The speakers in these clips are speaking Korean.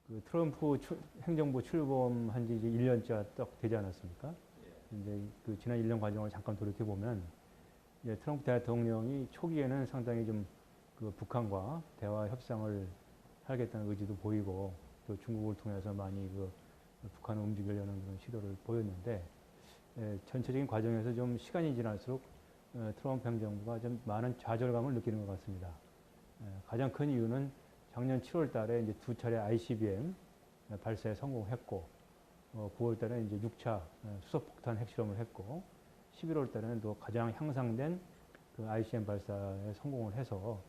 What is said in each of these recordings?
그 트럼프 행정부 출범한 지 이제 1년째 딱 되지 않았습니까? 이제 그 지난 1년 과정을 잠깐 돌이켜 보면 트럼프 대통령이 초기에는 상당히 좀 그 북한과 대화 협상을 하겠다는 의지도 보이고 또 중국을 통해서 많이 그 북한을 움직이려는 그런 시도를 보였는데 전체적인 과정에서 좀 시간이 지날수록 트럼프 행정부가 좀 많은 좌절감을 느끼는 것 같습니다. 가장 큰 이유는 작년 7월 달에 이제 두 차례 ICBM 발사에 성공했고 9월 달에 이제 6차 수소폭탄 핵실험을 했고 11월 달에는 또 가장 향상된 그 ICBM 발사에 성공을 해서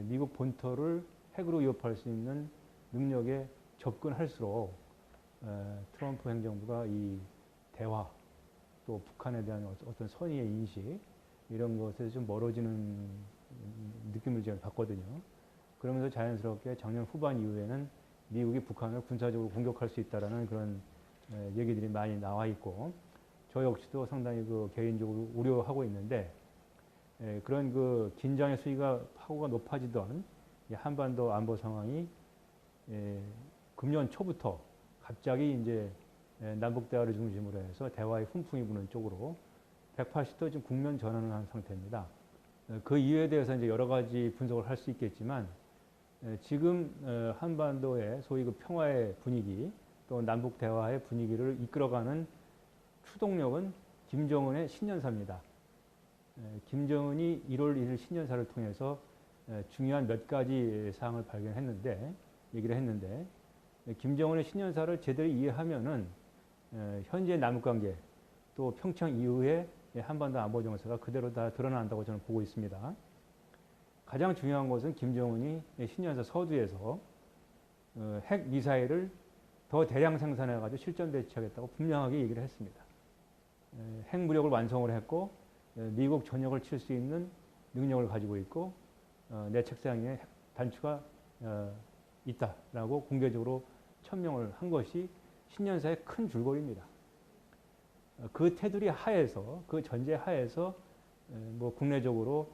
미국 본토를 핵으로 위협할 수 있는 능력에 접근할수록 트럼프 행정부가 이 대화 또 북한에 대한 어떤 선의의 인식 이런 것에서 좀 멀어지는 느낌을 제가 받거든요. 그러면서 자연스럽게 작년 후반 이후에는 미국이 북한을 군사적으로 공격할 수 있다라는 그런 얘기들이 많이 나와 있고 저 역시도 상당히 그 개인적으로 우려하고 있는데 그런 그 긴장의 수위가 파고가 높아지던 한반도 안보 상황이 금년 초부터 갑자기 이제 남북 대화를 중심으로 해서 대화의 훈풍이 부는 쪽으로 180도 지금 국면 전환을 한 상태입니다. 그 이유에 대해서 이제 여러 가지 분석을 할 수 있겠지만 지금 한반도의 소위 그 평화의 분위기 또 남북 대화의 분위기를 이끌어가는 추동력은 김정은의 신년사입니다. 김정은이 1월 1일 신년사를 통해서 중요한 몇 가지 사항을 발견했는데 얘기를 했는데 김정은의 신년사를 제대로 이해하면은 현재 남북관계 또 평창 이후에 한반도 안보 정세가 그대로 다 드러난다고 저는 보고 있습니다. 가장 중요한 것은 김정은이 신년사 서두에서 핵 미사일을 더 대량 생산해가지고 실전 배치하겠다고 분명하게 얘기를 했습니다. 핵 무력을 완성을 했고 미국 전역을 칠 수 있는 능력을 가지고 있고 내 책상에 핵 단추가 있다라고 공개적으로 천명을 한 것이 신년사의 큰 줄거리입니다. 그 테두리 하에서 그 전제 하에서 뭐 국내적으로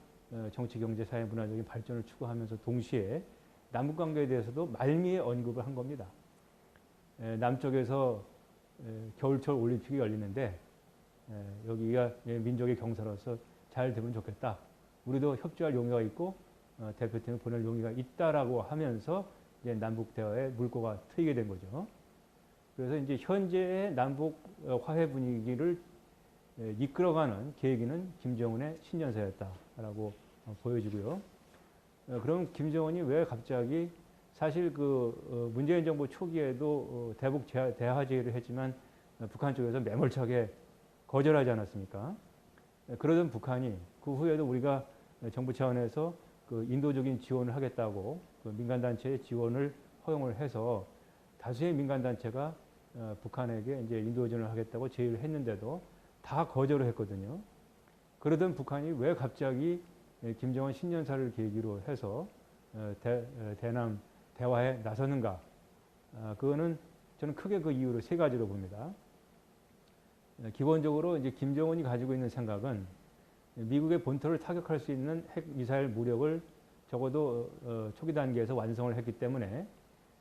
정치, 경제, 사회, 문화적인 발전을 추구하면서 동시에 남북 관계에 대해서도 말미에 언급을 한 겁니다. 남쪽에서 겨울철 올림픽이 열리는데 여기가 민족의 경사로서 잘 되면 좋겠다. 우리도 협조할 용의가 있고 대표팀을 보낼 용의가 있다라고 하면서 이제 남북 대화의 물꼬가 트이게 된 거죠. 그래서 이제 현재의 남북 화해 분위기를 이끌어가는 계기는 김정은의 신년사였다라고 보여지고요. 그럼 김정은이 왜 갑자기 사실 그 문재인 정부 초기에도 대북 대화 제의를 했지만 북한 쪽에서 매몰차게 거절하지 않았습니까? 그러던 북한이 그 후에도 우리가 정부 차원에서 그 인도적인 지원을 하겠다고 그 민간단체의 지원을 허용을 해서 다수의 민간단체가 북한에게 이제 인도 지원을 하겠다고 제의를 했는데도 다 거절을 했거든요. 그러던 북한이 왜 갑자기 김정은 신년사를 계기로 해서 대남 대화에 나서는가? 그거는 저는 크게 그 이유를 세 가지로 봅니다. 기본적으로 이제 김정은이 가지고 있는 생각은 미국의 본토를 타격할 수 있는 핵 미사일 무력을 적어도 초기 단계에서 완성을 했기 때문에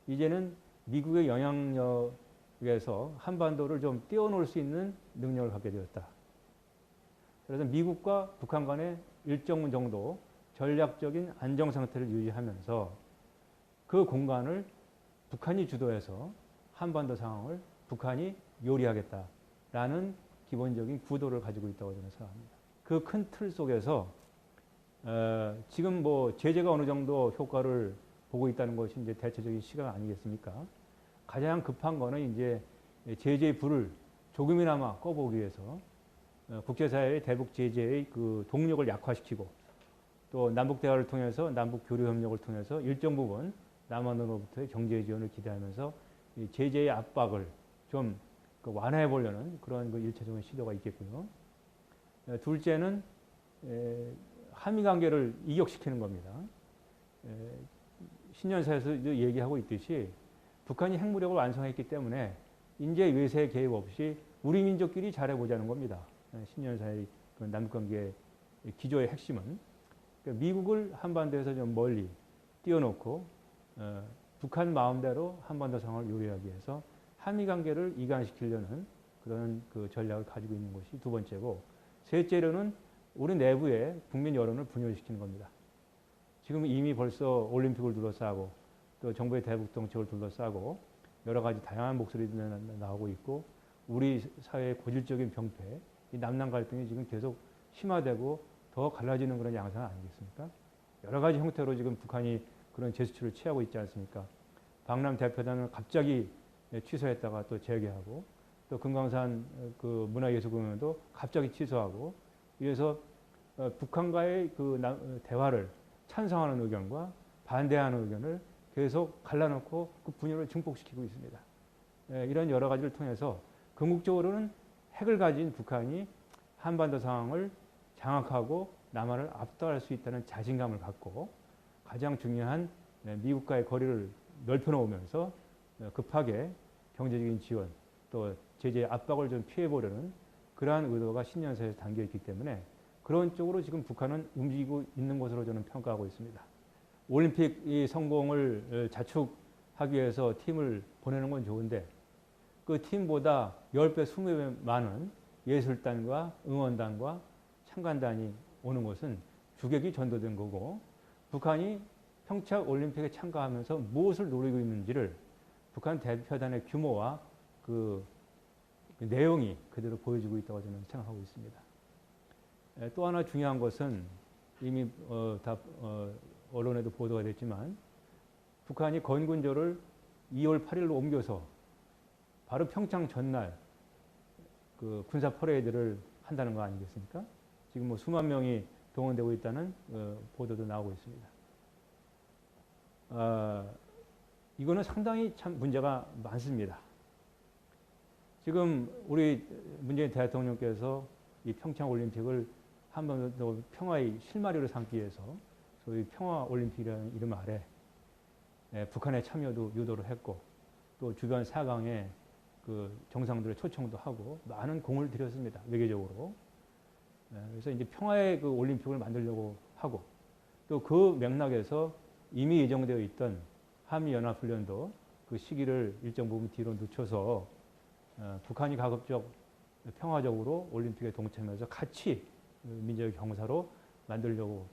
이제는 미국의 영향력에서 한반도를 좀 뛰어놀 수 있는 능력을 갖게 되었다. 그래서 미국과 북한 간의 일정 정도 전략적인 안정 상태를 유지하면서 그 공간을 북한이 주도해서 한반도 상황을 북한이 요리하겠다라는 기본적인 구도를 가지고 있다고 저는 생각합니다. 그 큰 틀 속에서 지금 뭐 제재가 어느 정도 효과를 보고 있다는 것이 이제 대체적인 시각 아니겠습니까? 가장 급한 거는 이제 제재의 불을 조금이나마 꺼보기 위해서 국제사회의 대북 제재의 그 동력을 약화시키고 또 남북 대화를 통해서 남북 교류 협력을 통해서 일정 부분 남한으로부터의 경제 지원을 기대하면서 이 제재의 압박을 좀 완화해 보려는 그런 그 일차적인 시도가 있겠고요. 둘째는 한미 관계를 이격시키는 겁니다. 신년사에서 얘기하고 있듯이 북한이 핵무력을 완성했기 때문에 인제 외세 개입 없이 우리 민족끼리 잘해보자는 겁니다. 신년사의 그 남북관계 기조의 핵심은 미국을 한반도에서 좀 멀리 띄워놓고 북한 마음대로 한반도 상황을 요리하기 위해서 한미 관계를 이간시키려는 그런 그 전략을 가지고 있는 것이 두 번째고, 셋째로는 우리 내부의 국민 여론을 분열시키는 겁니다. 지금 이미 벌써 올림픽을 둘러싸고 또 정부의 대북 정책을 둘러싸고 여러 가지 다양한 목소리들이 나오고 있고, 우리 사회의 고질적인 병폐, 이 남남 갈등이 지금 계속 심화되고 더 갈라지는 그런 양상 아니겠습니까? 여러 가지 형태로 지금 북한이 그런 제스처를 취하고 있지 않습니까? 박람 대표단을 갑자기 취소했다가 또 재개하고, 또 금강산 그 문화예술공연도 갑자기 취소하고, 이래서 북한과의 그 대화를 찬성하는 의견과 반대하는 의견을 계속 갈라놓고 그 분열을 증폭시키고 있습니다. 이런 여러 가지를 통해서 궁극적으로는 핵을 가진 북한이 한반도 상황을 장악하고 남한을 압도할 수 있다는 자신감을 갖고, 가장 중요한 미국과의 거리를 넓혀놓으면서 급하게 경제적인 지원 또 제재 압박을 좀 피해보려는 그러한 의도가 신년사에서 담겨있기 때문에 그런 쪽으로 지금 북한은 움직이고 있는 것으로 저는 평가하고 있습니다. 올림픽 이 성공을 자축하기 위해서 팀을 보내는 건 좋은데, 그 팀보다 10배, 20배 많은 예술단과 응원단과 참관단이 오는 것은 주객이 전도된 거고, 북한이 평창 올림픽에 참가하면서 무엇을 노리고 있는지를 북한 대표단의 규모와 그 내용이 그대로 보여주고 있다고 저는 생각하고 있습니다. 또 하나 중요한 것은 이미 언론에도 보도가 됐지만, 북한이 건군조를 2월 8일로 옮겨서 바로 평창 전날 그 군사 퍼레이드를 한다는 거 아니겠습니까? 지금 뭐 수만 명이 동원되고 있다는 보도도 나오고 있습니다. 이거는 상당히 참 문제가 많습니다. 지금 우리 문재인 대통령께서 이 평창 올림픽을 한반도 평화의 실마리로 삼기 위해서 소위 평화 올림픽이라는 이름 아래 북한의 참여도 유도를 했고, 또 주변 4강에 그 정상들의 초청도 하고 많은 공을 들였습니다. 외교적으로. 그래서 이제 평화의 그 올림픽을 만들려고 하고, 또 그 맥락에서 이미 예정되어 있던 한미연합훈련도 그 시기를 일정 부분 뒤로 늦춰서 북한이 가급적 평화적으로 올림픽에 동참해서 같이 민족의 경사로 만들려고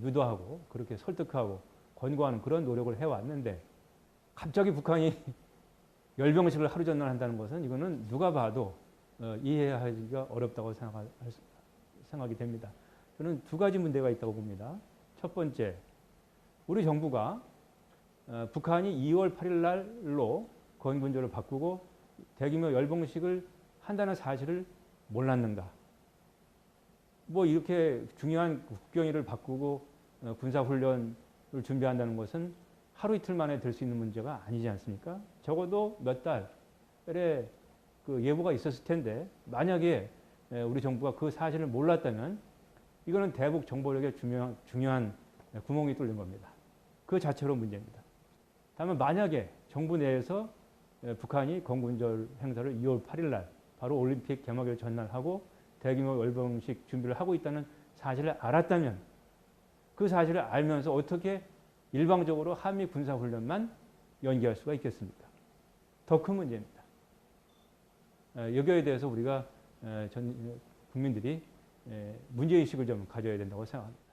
유도하고 그렇게 설득하고 권고하는 그런 노력을 해왔는데, 갑자기 북한이 열병식을 하루 전날 한다는 것은 이거는 누가 봐도 이해하기가 어렵다고 생각이 됩니다. 저는 두 가지 문제가 있다고 봅니다. 첫 번째, 우리 정부가 북한이 2월 8일 날로 건군조를 바꾸고 대규모 열병식을 한다는 사실을 몰랐는가? 뭐 이렇게 중요한 국경일을 바꾸고 군사훈련을 준비한다는 것은 하루 이틀 만에 될 수 있는 문제가 아니지 않습니까? 적어도 몇 달의 그 예보가 있었을 텐데, 만약에 우리 정부가 그 사실을 몰랐다면 이거는 대북 정보력에 중요한 구멍이 뚫린 겁니다. 그 자체로 문제입니다. 다만 만약에 정부 내에서 북한이 건군절 행사를 2월 8일 날 바로 올림픽 개막일 전날 하고 대규모 열병식 준비를 하고 있다는 사실을 알았다면, 그 사실을 알면서 어떻게 일방적으로 한미 군사훈련만 연기할 수가 있겠습니까? 더 큰 문제입니다. 여기에 대해서 우리가 전 국민들이 문제의식을 좀 가져야 된다고 생각합니다.